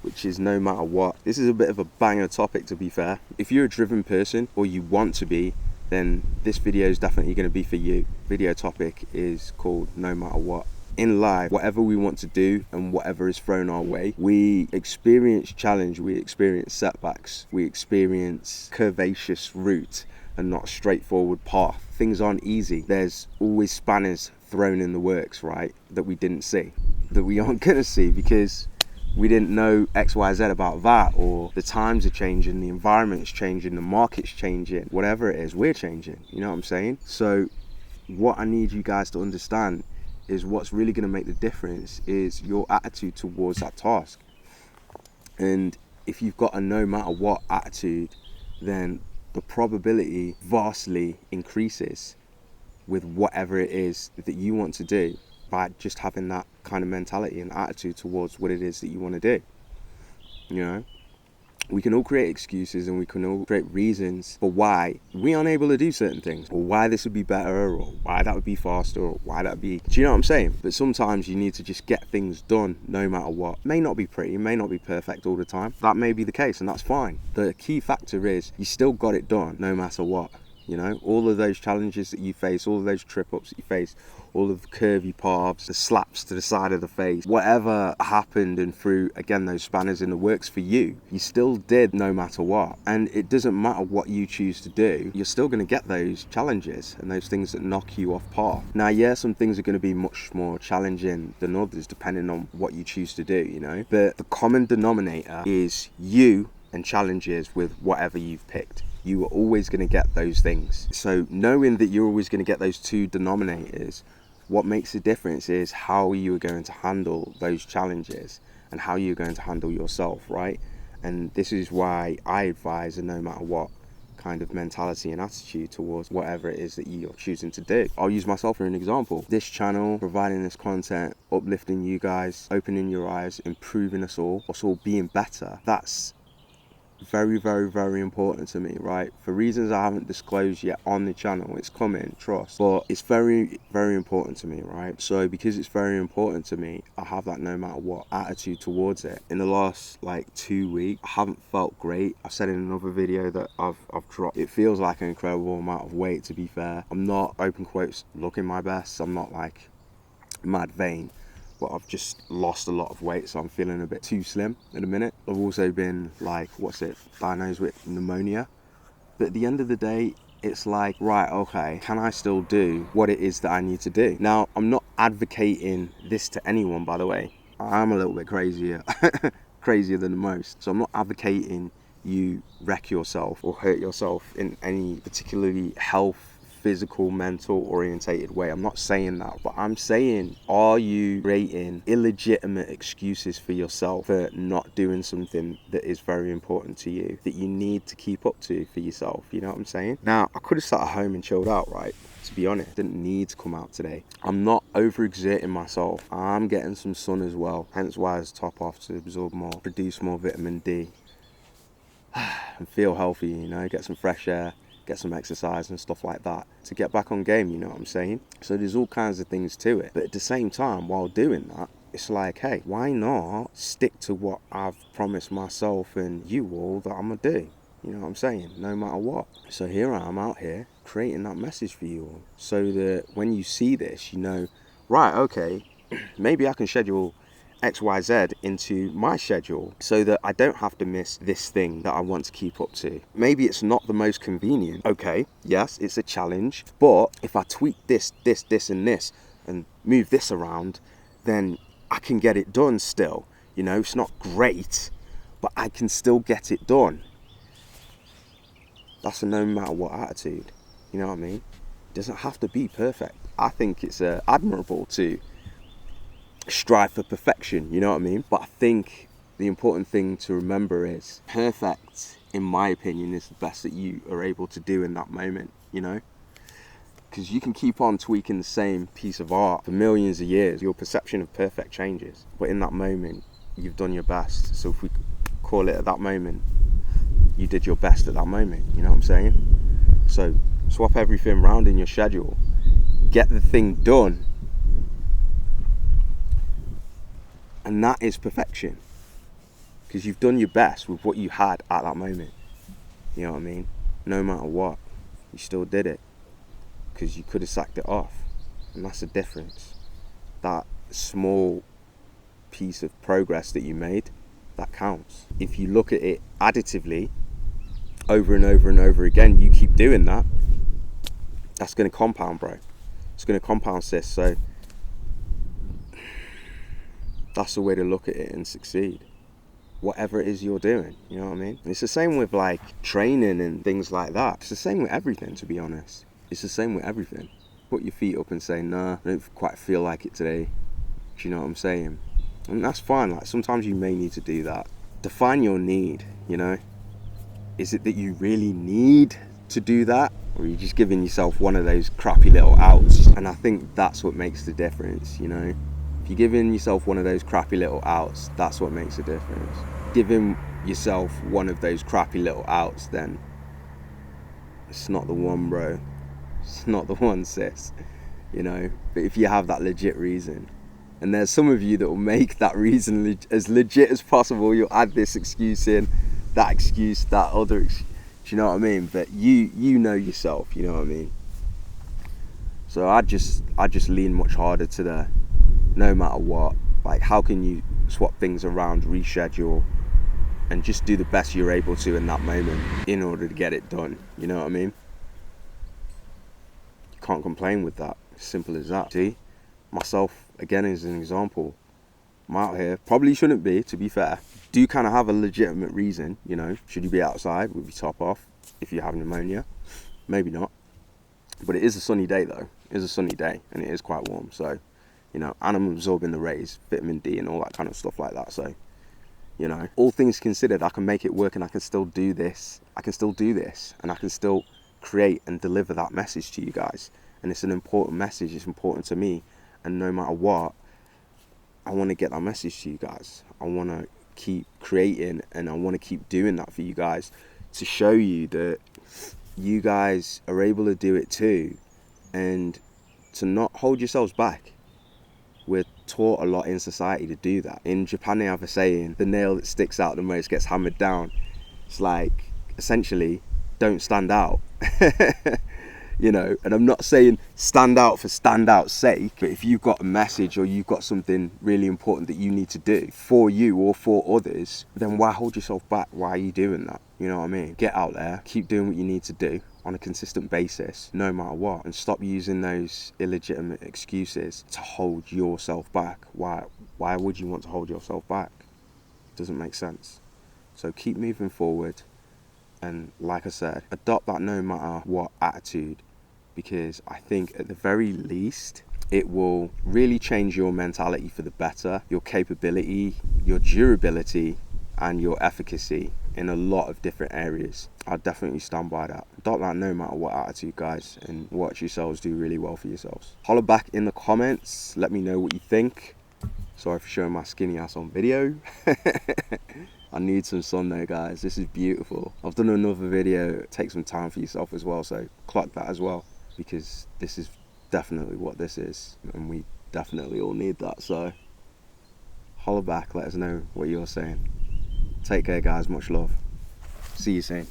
which is no matter what. This is a bit of a banger topic, to be fair. If you're a driven person, or you want to be, then this video is definitely going to be for you. Video topic is called no matter what. In life, whatever we want to do and whatever is thrown our way, we experience challenge, we experience setbacks, we experience curvaceous route and not straightforward path. Things aren't easy. There's always spanners thrown in the works, right, that we didn't see, that we aren't gonna see because we didn't know XYZ about that, or the times are changing, the environment's changing, the market's changing, whatever it is, we're changing, you know what I'm saying? So what I need you guys to understand is what's really going to make the difference is your attitude towards that task. And if you've got a no matter what attitude, then the probability vastly increases with whatever it is that you want to do by just having that kind of mentality and attitude towards what it is that you want to do. You know, we can all create excuses and we can all create reasons for why we aren't able to do certain things, or why this would be better, or why that would be faster, or why that would be, do you know what I'm saying? But sometimes you need to just get things done no matter what. May not be pretty, may not be perfect all the time. That may be the case, and that's fine. The key factor is you still got it done no matter what. You know, all of those challenges that you face, all of those trip ups that you face, all of the curvy paths, the slaps to the side of the face, whatever happened and threw, again, those spanners in the works for you, you still did no matter what. And it doesn't matter what you choose to do, you're still going to get those challenges and those things that knock you off path. Now, yeah, some things are going to be much more challenging than others depending on what you choose to do, you know, but the common denominator is you and challenges with whatever you've picked. You are always going to get those things. So knowing that you're always going to get those two denominators, what makes the difference is how you are going to handle those challenges and how you're going to handle yourself, right? And this is why I advise a no matter what kind of mentality and attitude towards whatever it is that you're choosing to do. I'll use myself for an example. This channel, providing this content, uplifting you guys, opening your eyes, improving us all being better, that's very, very, very important to me, right? For reasons I haven't disclosed yet on the channel, it's coming, trust, but it's very, very important to me, right? So because it's very important to me, I have that no matter what attitude towards it. In the last 2 weeks, I haven't felt great. I said in another video that I've dropped, it feels like an incredible amount of weight, to be fair. I'm not, open quotes, looking my best. I'm not like mad vain, but I've just lost a lot of weight, so I'm feeling a bit too slim in a minute. I've also been diagnosed with pneumonia. But at the end of the day, it's like, right, okay, can I still do what it is that I need to do? Now, I'm not advocating this to anyone, by the way. I'm a little bit crazier, crazier than most. So I'm not advocating you wreck yourself or hurt yourself in any particularly physical, mental orientated way. I'm not saying that, but I'm saying, are you creating illegitimate excuses for yourself for not doing something that is very important to you, that you need to keep up to for yourself? You know what I'm saying? Now, I could have sat at home and chilled out, right? To be honest, didn't need to come out today. I'm not overexerting myself. I'm getting some sun as well, hence why I was top off to absorb more, produce more vitamin D and feel healthy, you know, get some fresh air, get some exercise and stuff like that to get back on game, you know what I'm saying? So there's all kinds of things to it. But at the same time, while doing that, it's like, hey, why not stick to what I've promised myself and you all that I'm gonna do? You know what I'm saying? No matter what. So here I am out here creating that message for you all, so that when you see this, you know, right, okay, maybe I can schedule XYZ into my schedule so that I don't have to miss this thing that I want to keep up to. Maybe it's not the most convenient. Okay, yes, it's a challenge, but if I tweak this, and this, and move this around, then I can get it done still. You know, it's not great, but I can still get it done. That's a no matter what attitude. You know what I mean? It doesn't have to be perfect. I think it's admirable to strive for perfection, you know what I mean? But I think the important thing to remember is perfect, in my opinion, is the best that you are able to do in that moment, you know? Because you can keep on tweaking the same piece of art for millions of years. Your perception of perfect changes. But in that moment, you've done your best. So if we call it at that moment, you did your best at that moment, you know what I'm saying? So swap everything around in your schedule. Get the thing done. And that is perfection. because you've done your best with what you had at that moment. You know what I mean? No matter what, you still did it, because you could have sacked it off. And that's the difference. That small piece of progress that you made, that counts. If you look at it additively, over and over and over again, you keep doing that, that's going to compound, bro. It's going to compound, sis. So that's the way to look at it and succeed. Whatever it is you're doing, you know what I mean? And it's the same with like training and things like that. It's the same with everything, to be honest. It's the same with everything. Put your feet up and say, nah, I don't quite feel like it today. Do you know what I'm saying? And that's fine. Like, sometimes you may need to do that. Define your need, you know? Is it that you really need to do that? Or are you just giving yourself one of those crappy little outs? And I think that's what makes the difference, you know? If you're giving yourself one of those crappy little outs, that's what makes a difference. Giving yourself one of those crappy little outs, then it's not the one, bro. It's not the one, sis. You know? But if you have that legit reason, and there's some of you that will make that reason as legit as possible, you'll add this excuse in, that excuse, that other excuse. Do you know what I mean? But you know yourself, you know what I mean? So I just lean much harder to the no matter what. Like, how can you swap things around, reschedule, and just do the best you're able to in that moment in order to get it done? You know what I mean? You can't complain with that. Simple as that. See? Myself, again, as an example. I'm out here. Probably shouldn't be, to be fair. Do kind of have a legitimate reason, you know. Should you be outside with your top off if you have pneumonia? Maybe not. But it is a sunny day, though. It is a sunny day, and it is quite warm. So, you know, and I'm absorbing the rays, vitamin D and all that kind of stuff like that. So, you know, all things considered, I can make it work, and I can still do this. I can still do this, and I can still create and deliver that message to you guys. And it's an important message. It's important to me. And no matter what, I want to get that message to you guys. I want to keep creating, and I want to keep doing that for you guys, to show you that you guys are able to do it too, and to not hold yourselves back. We're taught a lot in society to do that. In Japan, they have a saying, the nail that sticks out the most gets hammered down. It's like, essentially, don't stand out. You know, and I'm not saying stand out for stand out's sake, but if you've got a message or you've got something really important that you need to do for you or for others, then why hold yourself back? Why are you doing that? You know what I mean? Get out there, keep doing what you need to do on a consistent basis, no matter what, and stop using those illegitimate excuses to hold yourself back. Why would you want to hold yourself back? It doesn't make sense. So keep moving forward. And like I said, adopt that no matter what attitude, because I think at the very least, it will really change your mentality for the better, your capability, your durability, and your efficacy in a lot of different areas. I'll definitely stand by that. Adopt that no matter what attitude, guys, and watch yourselves do really well for yourselves. Holler back in the comments. Let me know what you think. Sorry for showing my skinny ass on video. I need some sun though, guys. This is beautiful. I've done another video. Take some time for yourself as well, so clock that as well, because this is definitely what this is, and we definitely all need that. So holler back, let us know what you're saying. Take care, guys. Much love. See you soon.